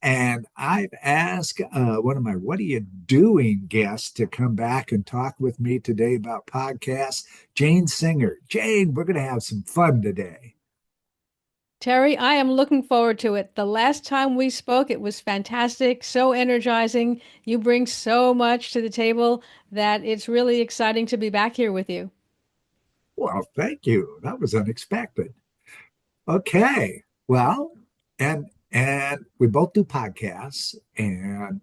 And I've asked one of my What Are You Doing guests to come back and talk with me today about podcasts, Jane Singer. Jane, we're going to have some fun today. Terry, I am looking forward to it. The last time we spoke, it was fantastic, so energizing. You bring so much to the table that it's really exciting to be back here with you. Well, thank you. That was unexpected. Okay. Well, and we both do podcasts, and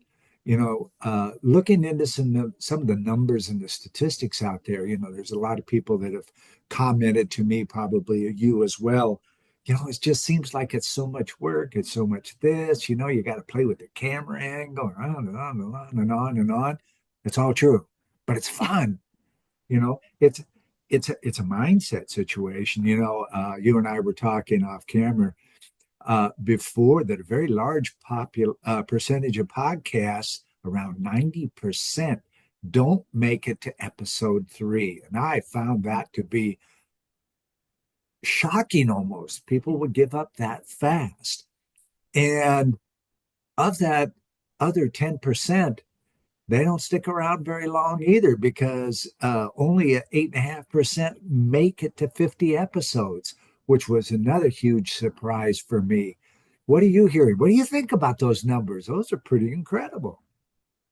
looking into some of the numbers and the statistics out there. There's a lot of people that have commented to me, probably you as well. It just seems like it's so much work. It's so much this. You got to play with the camera angle, and on and on and on and on and on. It's all true, but it's fun. It's a mindset situation. You and I were talking off camera before that a very large percentage of podcasts, around 90%, don't make it to episode 3. And I found that to be shocking almost. People would give up that fast. And of that other 10%, they don't stick around very long either, because only 8.5% make it to 50 episodes, which was another huge surprise for me. What are you hearing? What do you think about those numbers? Those are pretty incredible.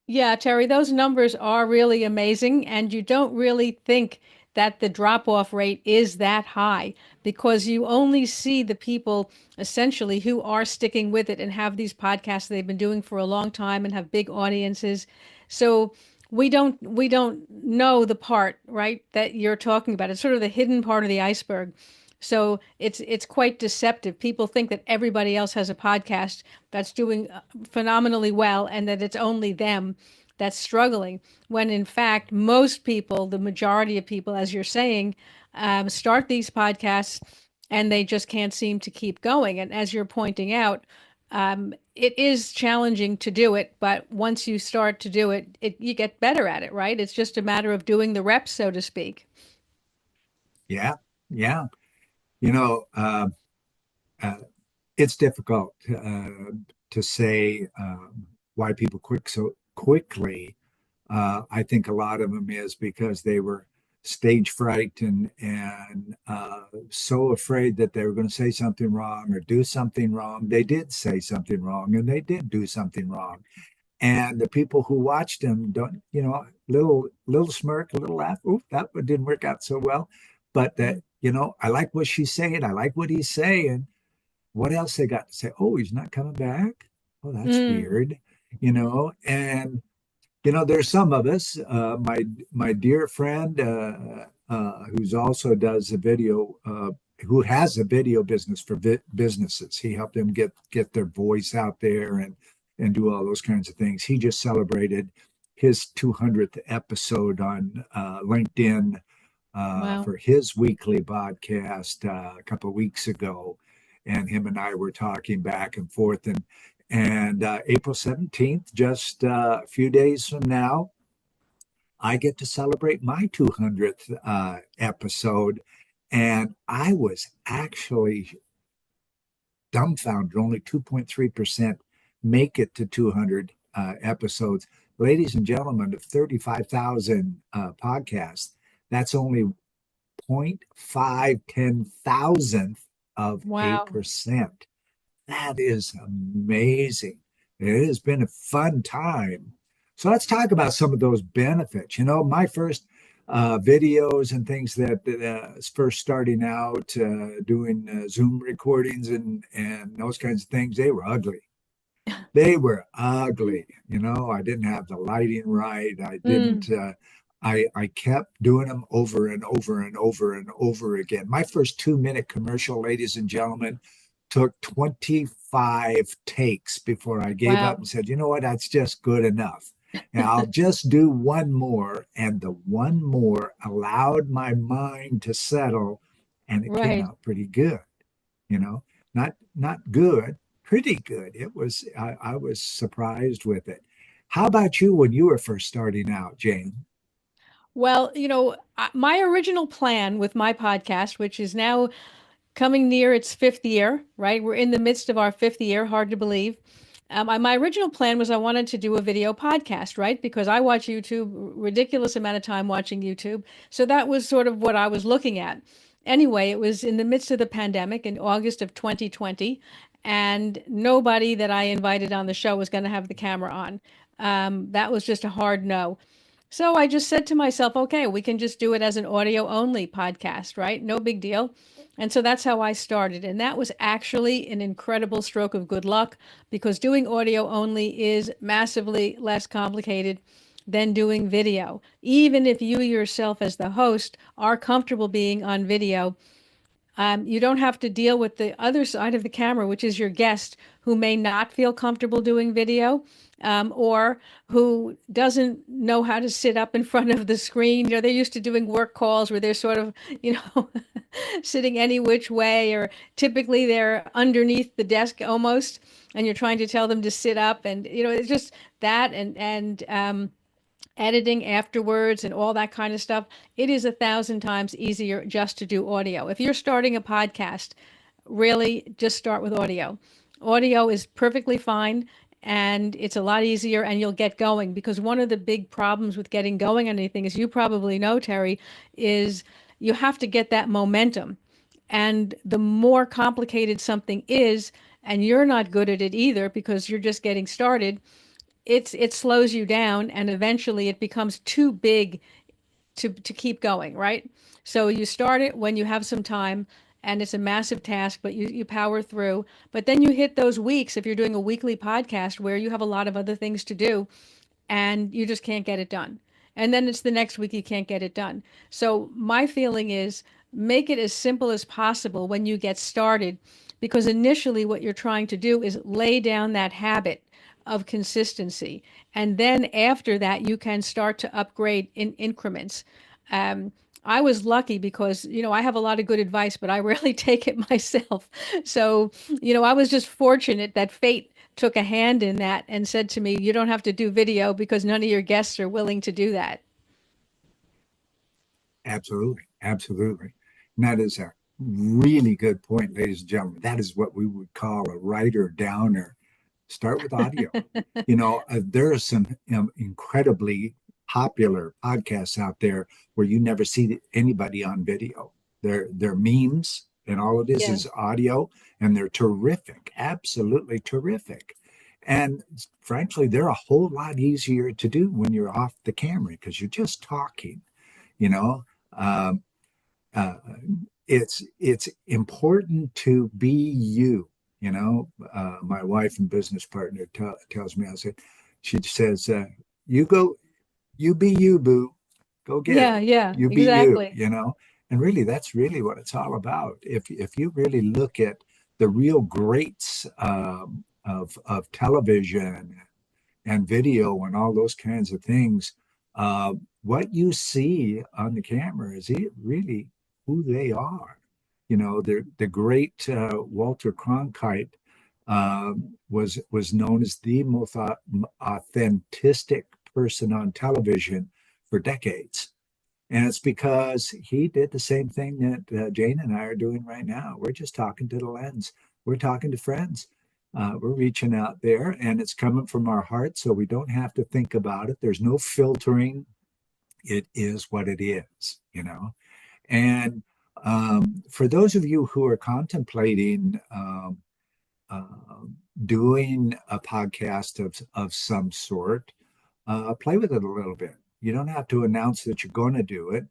Yeah, Terry, those numbers are really amazing, and you don't really think that the drop-off rate is that high because you only see the people essentially who are sticking with it and have these podcasts they've been doing for a long time and have big audiences. So we don't know the part, right, that you're talking about. It's sort of the hidden part of the iceberg. So it's quite deceptive. People think that everybody else has a podcast that's doing phenomenally well and that it's only them that's struggling. When in fact, most people, the majority of people, as you're saying, start these podcasts and they just can't seem to keep going. And as you're pointing out, it is challenging to do it, but once you start to do it, you get better at it, right? It's just a matter of doing the reps, so to speak. Yeah, yeah. You know, uh, it's difficult to say why people quit so quickly. I think a lot of them is because they were stage fright and so afraid that they were going to say something wrong or do something wrong. They did say something wrong and they did do something wrong. And the people who watched him don't, little smirk, a little laugh. Ooh, that one didn't work out so well. But that, I like what she's saying. I like what he's saying. What else they got to say? Oh, he's not coming back. Oh, that's Mm, weird. And there's some of us. My dear friend, who's also does a video, who has a video business for businesses. He helped them get their voice out there and do all those kinds of things. He just celebrated his 200th episode on LinkedIn wow. for his weekly podcast a couple of weeks ago, and him and I were talking back and forth. And April 17th, just a few days from now, I get to celebrate my 200th episode. And I was actually dumbfounded. Only 2.3% make it to 200 episodes. Ladies and gentlemen, of 35,000 podcasts, that's only 0.5 10,000th of a Wow. percent. That is amazing. It has been a fun time. So let's talk about some of those benefits. My first videos and things that first starting out doing Zoom recordings and those kinds of things, they were ugly. They were ugly. I didn't have the lighting right. I Mm. didn't. I kept doing them over and over and over and over again. My first 2-minute commercial, ladies and gentlemen, took 25 takes before I gave up Wow. and said, you know what, that's just good enough. And I'll just do one more. And the one more allowed my mind to settle, and it came Right. out pretty good, you know, not good, pretty good. I was surprised with it. How about you when you were first starting out, Jane? Well, my original plan with my podcast, which is now coming near its fifth year, right? We're in the midst of our fifth year, hard to believe. My original plan was I wanted to do a video podcast, right? Because I watch YouTube, ridiculous amount of time watching YouTube. So that was sort of what I was looking at. Anyway, it was in the midst of the pandemic in August of 2020, and nobody that I invited on the show was going to have the camera on. That was just a hard no. So I just said to myself, okay, we can just do it as an audio only podcast, right? No big deal. And so that's how I started. And that was actually an incredible stroke of good luck because doing audio only is massively less complicated than doing video. Even if you yourself, as the host, are comfortable being on video, you don't have to deal with the other side of the camera, which is your guest who may not feel comfortable doing video, or who doesn't know how to sit up in front of the screen. You know, they're used to doing work calls where they're sort of, you know, sitting any which way, or typically they're underneath the desk almost, and you're trying to tell them to sit up. And, you know, it's just that and editing afterwards and all that kind of stuff. It is 1,000 times easier just to do audio. If you're starting a podcast, really just start with audio. Audio is perfectly fine and it's a lot easier and you'll get going because one of the big problems with getting going on anything, as you probably know, Terry, is you have to get that momentum. And the more complicated something is, and you're not good at it either because you're just getting started, it slows you down and eventually it becomes too big to keep going, right? So you start it when you have some time and it's a massive task, but you power through. But then you hit those weeks, if you're doing a weekly podcast where you have a lot of other things to do and you just can't get it done. And then it's the next week you can't get it done. So my feeling is make it as simple as possible when you get started, because initially what you're trying to do is lay down that habit of consistency. And then after that, you can start to upgrade in increments. Um, I was lucky because, you know, I have a lot of good advice, but I rarely take it myself. So, you know, I was just fortunate that fate took a hand in that and said to me, you don't have to do video because none of your guests are willing to do that. Absolutely. Absolutely. And that is a really good point, ladies and gentlemen. That is what we would call a writer downer. Start with audio. You know, there are some incredibly popular podcasts out there where you never see anybody on video. They're memes, and all it is Yes. audio, and they're terrific, absolutely terrific. And frankly, they're a whole lot easier to do when you're off the camera because you're just talking. You know, um, uh, it's important to be you. You know, my wife and business partner tells me, I said, she says, "You go, you be you, boo. Go get it. Yeah, yeah, You be you." exactly. You know, and really, that's really what it's all about. If you really look at the real greats of television and video and all those kinds of things, what you see on the camera is it really who they are. You know, the great Walter Cronkite was known as the most authentic person on television for decades. And it's because he did the same thing that Jane and I are doing right now. We're just talking to the lens. We're talking to friends. We're reaching out there and it's coming from our heart. So we don't have to think about it. There's no filtering. It is what it is, you know? And for those of you who are contemplating uh, doing a podcast of some sort, play with it a little bit. You don't have to announce that you're going to do it.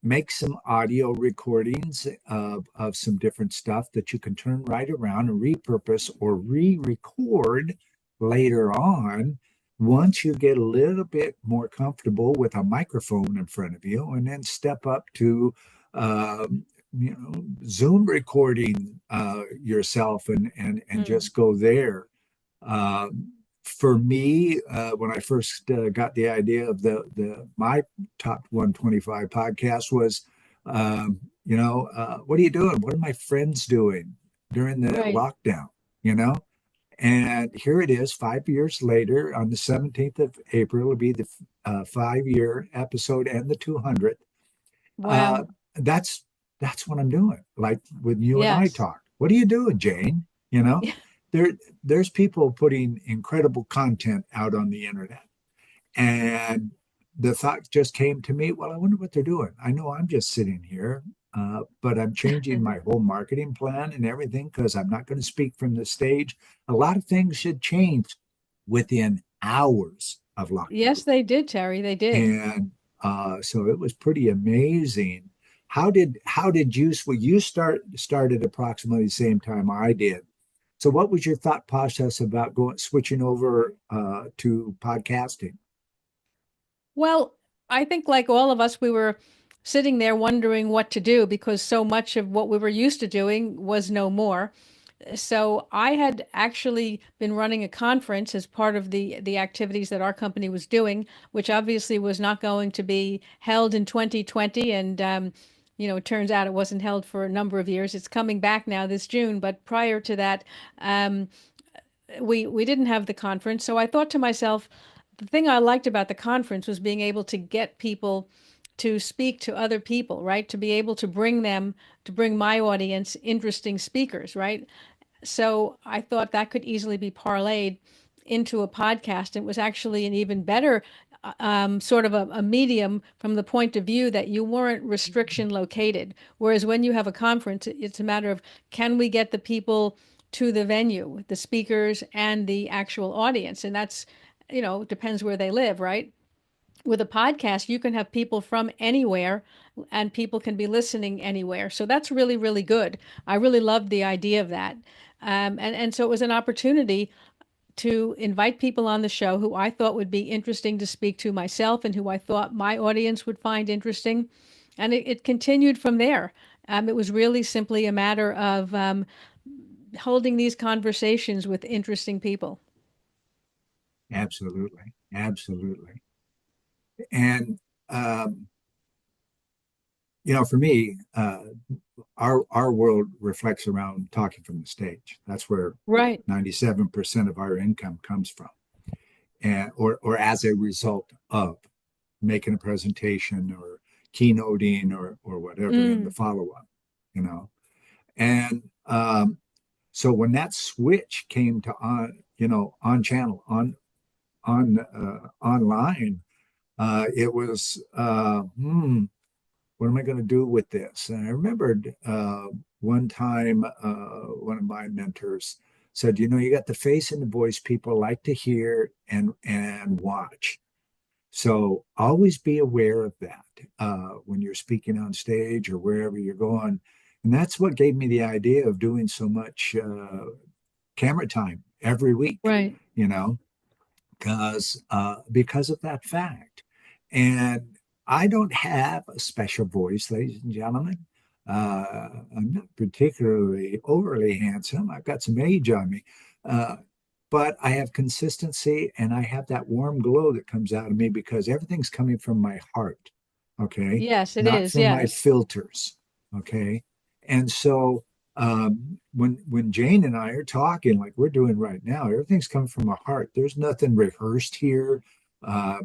Make some audio recordings of some different stuff that you can turn right around and repurpose or re-record later on once you get a little bit more comfortable with a microphone in front of you, and then step up to you know, Zoom recording yourself and Mm. just go there. Uh, for me, when I first got the idea of the my top 125 podcast was, what are you doing? What are my friends doing during the Right. lockdown? You know, and here it is, 5 years later, on the 17th of April, it'll be the 5 year episode and the 200th. Uh, Wow. that's what I'm doing. Like when you and I Yes. talk, what are you doing, Jane? You know, there there's people putting incredible content out on the internet. And the thought just came to me, well, I wonder what they're doing. I know I'm just sitting here, but I'm changing my whole marketing plan and everything because I'm not going to speak from the stage. A lot of things should change within hours of lockdown. Yes, they did, Terry. They did. And so it was pretty amazing. How did you, well, you started approximately the same time I did. So what was your thought process about going switching over to podcasting? Well, I think like all of us, we were sitting there wondering what to do because so much of what we were used to doing was no more. So I had actually been running a conference as part of the activities that our company was doing, which obviously was not going to be held in 2020. And it turns out it wasn't held for a number of years. It's coming back now this June, but prior to that, um, we didn't have the conference. So I thought to myself, the thing I liked about the conference was being able to get people to speak to other people, right? To be able to bring my audience interesting speakers, right? So I thought that could easily be parlayed into a podcast. It was actually an even better sort of a medium from the point of view that you weren't restriction located. Whereas when you have a conference, it's a matter of can we get the people to the venue, the speakers and the actual audience. And that's, depends where they live, right? With a podcast, you can have people from anywhere and people can be listening anywhere. So that's really, really good. I really loved the idea of that. And so it was an opportunity to invite people on the show who I thought would be interesting to speak to myself and who I thought my audience would find interesting. And it continued from there. It was really simply a matter of holding these conversations with interesting people. Absolutely, absolutely. And for me, our world reflects around talking from the stage. That's where Right. 97% of our income comes from, and or as a result of making a presentation or keynoting or whatever in the Mm, follow up. You know, and so when that switch came to on channel on online, it was what am I going to do with this? And I remembered one time one of my mentors said, you got the face and the voice people like to hear and watch. So always be aware of that when you're speaking on stage or wherever you're going. And that's what gave me the idea of doing so much camera time every week, right. you know, because of that fact. And I don't have a special voice, ladies and gentlemen. I'm not particularly overly handsome. I've got some age on me. Uh, but I have consistency and I have that warm glow that comes out of me because everything's coming from my heart, okay? Yes, it Not is. from my Yes. filters, okay? And so when Jane and I are talking like we're doing right now, everything's coming from our heart. There's nothing rehearsed here.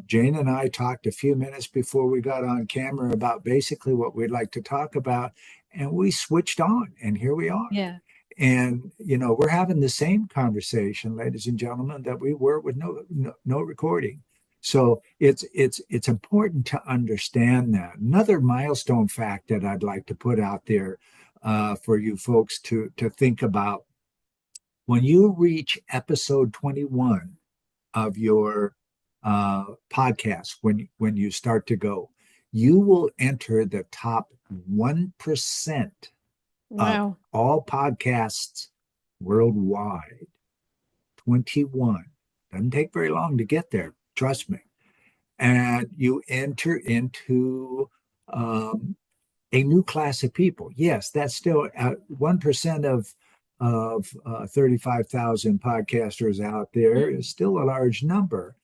Jane and I talked a few minutes before we got on camera about basically what we'd like to talk about, and we switched on, and here we are. Yeah. And we're having the same conversation, ladies and gentlemen, that we were with no recording. So it's important to understand that. Another milestone fact that I'd like to put out there for you folks to think about when you reach episode 21 of your podcast, when you start to go, you will enter the top 1% of Wow. all podcasts worldwide. 21. Doesn't take very long to get there, trust me. And you enter into a new class of people. Yes, that's still 1% of 35,000 podcasters out there Mm, is still a large number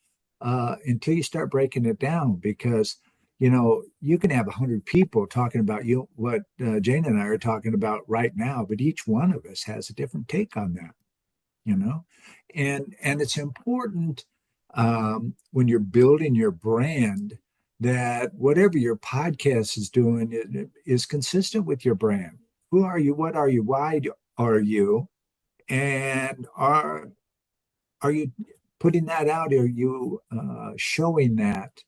until you start breaking it down because you can have 100 people talking about what Jane and I are talking about right now, but each one of us has a different take on that, you know and it's important when you're building your brand that whatever your podcast is doing is consistent with your brand. Who are you? What are you? Why are you? And are you putting that out? Are you showing that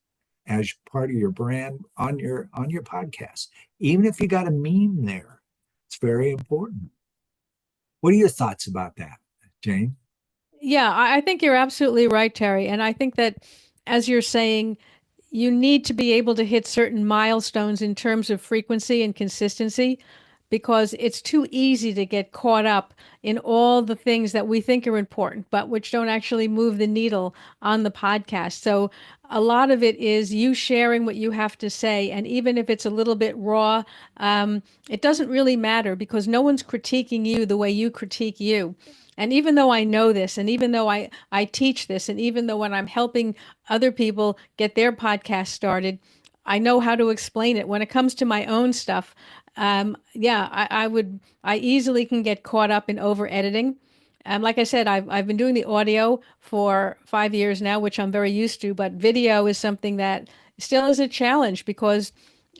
as part of your brand on your podcast? Even if you got a meme there, it's very important. What are your thoughts about that, Jane? Yeah, I think you're absolutely right, Terry. And I think that, as you're saying, you need to be able to hit certain milestones in terms of frequency and consistency because it's too easy to get caught up in all the things that we think are important, but which don't actually move the needle on the podcast. So a lot of it is you sharing what you have to say. And even if it's a little bit raw, it doesn't really matter because no one's critiquing you the way you critique you. And even though I know this, and even though I teach this, and even though when I'm helping other people get their podcast started, I know how to explain it. When it comes to my own stuff, yeah, I easily can get caught up in over editing. Like I said, I've been doing the audio for 5 years now, which I'm very used to, but video is something that still is a challenge because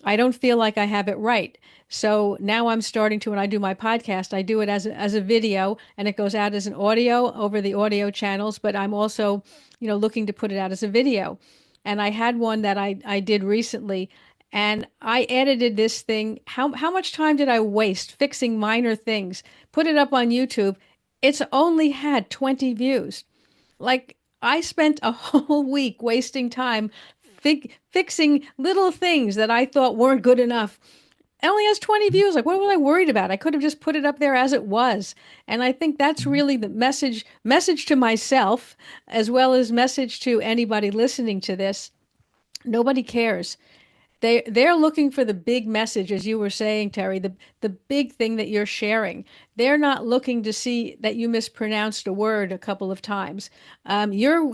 I don't feel like I have it right. So now I'm starting to, when I do my podcast, I do it as a video and it goes out as an audio over the audio channels, but I'm also, looking to put it out as a video. And I had one that I did recently and I edited this thing. How much time did I waste fixing minor things? Put it up on YouTube. It's only had 20 views. Like I spent a whole week wasting time fixing little things that I thought weren't good enough. It only has 20 views. Like, what was I worried about? I could have just put it up there as it was. And I think that's really the message to myself, as well as message to anybody listening to this. Nobody cares. They're looking for the big message, as you were saying, Terry, the big thing that you're sharing. They're not looking to see that you mispronounced a word a couple of times.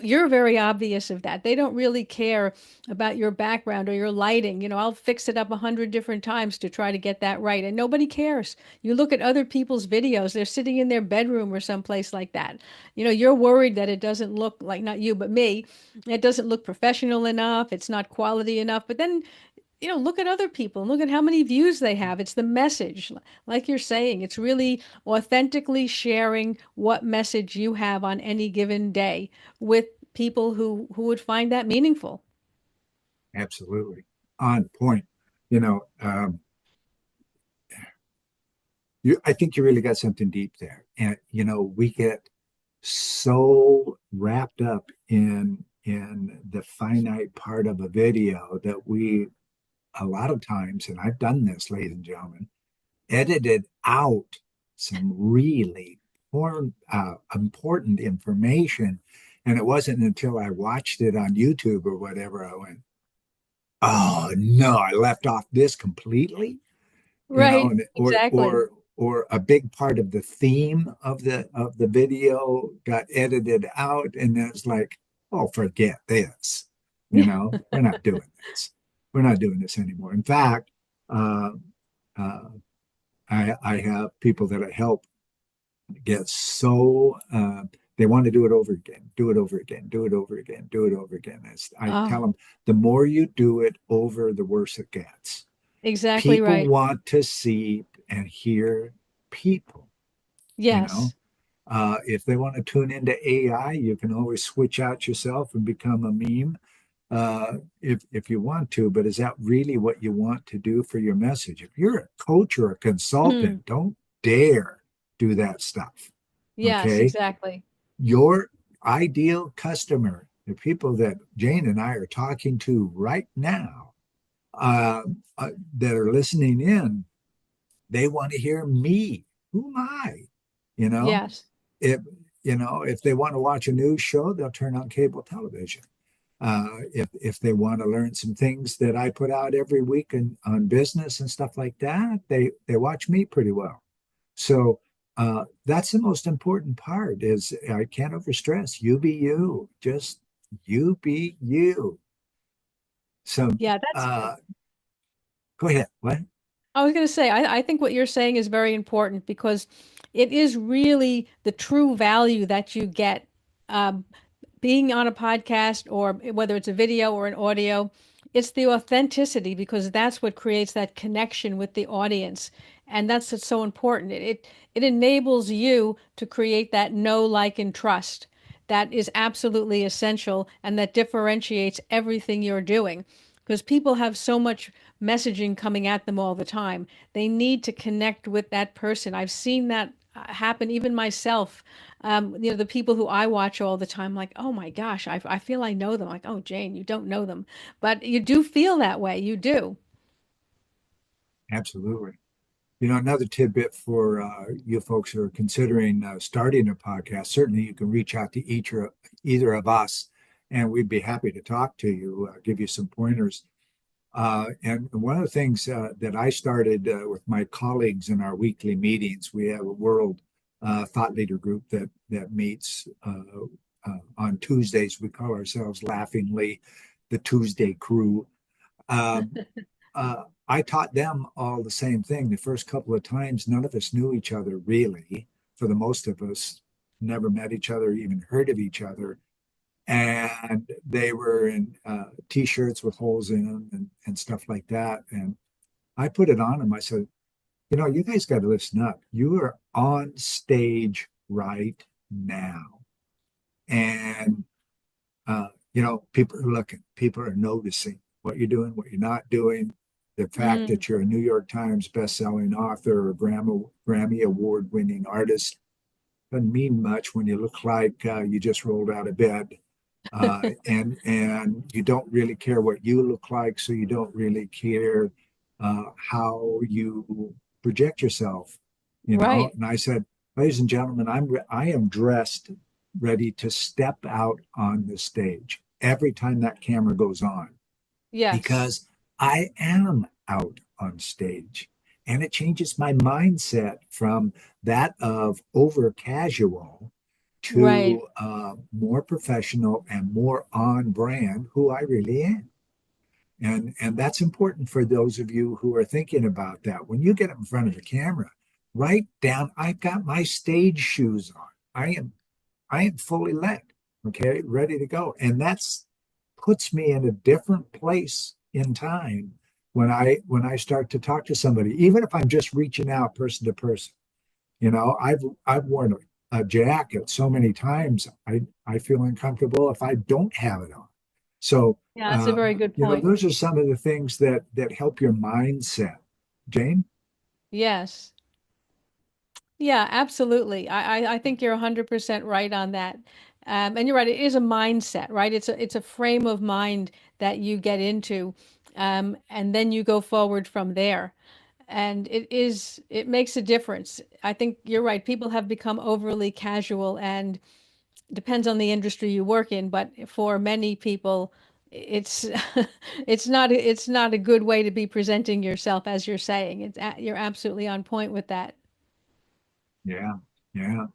You're very obvious of that. They don't really care about your background or your lighting. I'll fix it up 100 different times to try to get that right, and nobody cares. You look at other people's videos; they're sitting in their bedroom or someplace like that. You're worried that it doesn't look like, not you, but me. It doesn't look professional enough. It's not quality enough. But then look at other people and look at how many views they have. It's the message. Like you're saying, it's really authentically sharing what message you have on any given day with people who would find that meaningful. Absolutely. On point. You know, I think you really got something deep there. And, we get so wrapped up in the finite part of a video that we, a lot of times, and I've done this, ladies and gentlemen, edited out some really important information. And it wasn't until I watched it on YouTube or whatever, I went, oh no, I left off this completely, Right, and exactly. or a big part of the theme of the video got edited out, and then it's like, oh, forget this. We're not doing this. We're not doing this anymore. In fact, uh, uh, I have people that I help get so they want to do it over again, do it over again, do it over again, do it over again. I tell Oh, them the more you do it over, the worse it gets. exactly People right. want to see and hear people, you know. Yes. If they want to tune into AI, you can always switch out yourself and become a meme if you want to. But is that really what you want to do for your message? If you're a coach or a Mm, consultant, don't dare do that stuff. yes, Okay, exactly. your ideal customer, the people that Jane and I are talking to right now, uh, that are listening in, they want to hear me. Who am I? You know, Yes. if if they want to watch a news show, they'll turn on cable television. If they want to learn some things that I put out every week on business and stuff like that, they watch me pretty well. So that's the most important part. Is I can't overstress. You be you. Just you be you. So Yeah, that's go ahead. What? I was going to say, I think what you're saying is very important because it is really the true value that you get um, being on a podcast or whether it's a video or an audio. It's the authenticity because that's what creates that connection with the audience. And that's what's so important. It enables you to create that know, like, and trust that is absolutely essential and that differentiates everything you're doing. Because people have so much messaging coming at them all the time. They need to connect with that person. I've seen that happen even myself. The people who I watch all the time, like, oh my gosh, I feel I know them. Like, oh, Jane, you don't know them. But you do feel that way. You do. Absolutely. You know, another tidbit for you folks who are considering starting a podcast, certainly you can reach out to either of us, and we'd be happy to talk to you, give you some pointers. And one of the things that I started with my colleagues in our weekly meetings, we have a world thought leader group that meets on Tuesdays. We call ourselves laughingly the Tuesday Crew. Um, I taught them all the same thing. The first couple of times, none of us knew each other really. For the most of us, never met each other, even heard of each other. And they were in t-shirts with holes in them and stuff like that. And I put it on them. I said, you know, you guys got to listen up. You are on stage right now. And, you know, people are looking, people are noticing what you're doing, what you're not doing. The fact Mm, that you're a New York Times best-selling author or Grammy award-winning artist doesn't mean much when you look like you just rolled out of bed, and you don't really care what you look like, so you don't really care how you project yourself, you know. right. And I said, ladies and gentlemen, I am dressed, ready to step out on the stage every time that camera goes on, Yes. because I am out on stage. And it changes my mindset from that of over casual Right. to more professional and more on brand who I really am. And that's important for those of you who are thinking about that. When you get in front of the camera, write down, I've got my stage shoes on. I am fully lit, okay, ready to go. And that's puts me in a different place in time when I start to talk to somebody, even if I'm just reaching out person to person. You know, I've worn a jacket so many times I feel uncomfortable if I don't have it on. So Yeah, that's a very good you know, point. those are some of the things that help your mindset. Jane? Yes. Yeah, absolutely. I think you're 100% right on that. And you're right, it is a mindset, right? It's a frame of mind that you get into, and then you go forward from there. And it makes a difference. I think you're right. People have become overly casual, and depends on the industry you work in, but for many people, it's it's not a good way to be presenting yourself, as you're saying. You're absolutely on point with that. Yeah, yeah.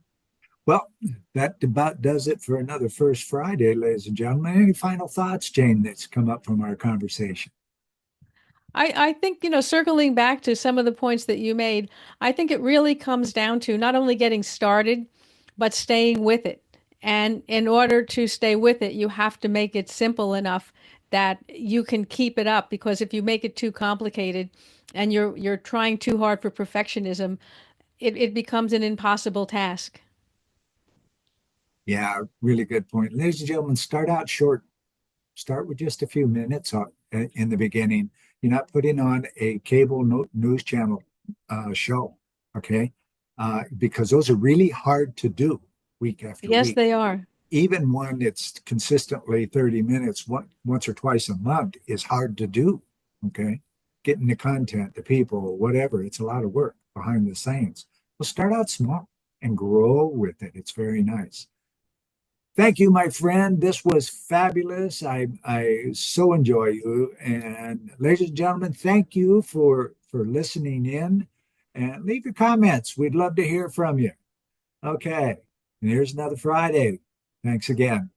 Well, that about does it for another First Friday, ladies and gentlemen. Any final thoughts, Jane, that's come up from our conversation? I think, circling back to some of the points that you made, I think it really comes down to not only getting started, but staying with it. And in order to stay with it, you have to make it simple enough that you can keep it up. Because if you make it too complicated and you're trying too hard for perfectionism, it becomes an impossible task. Yeah, really good point. Ladies and gentlemen, start out short. Start with just a few minutes in the beginning. You're not putting on a cable news channel show, okay? Because those are really hard to do week after Yes, week. they are. Even when it's consistently 30 minutes once or twice a month is hard to do, okay? Getting the content, the people, whatever, it's a lot of work behind the scenes. Well, start out small and grow with it. It's very nice. Thank you, my friend. This was fabulous. I so enjoy you. And ladies and gentlemen, thank you for listening in and leave your comments. We'd love to hear from you. Okay. And here's another Friday. Thanks again.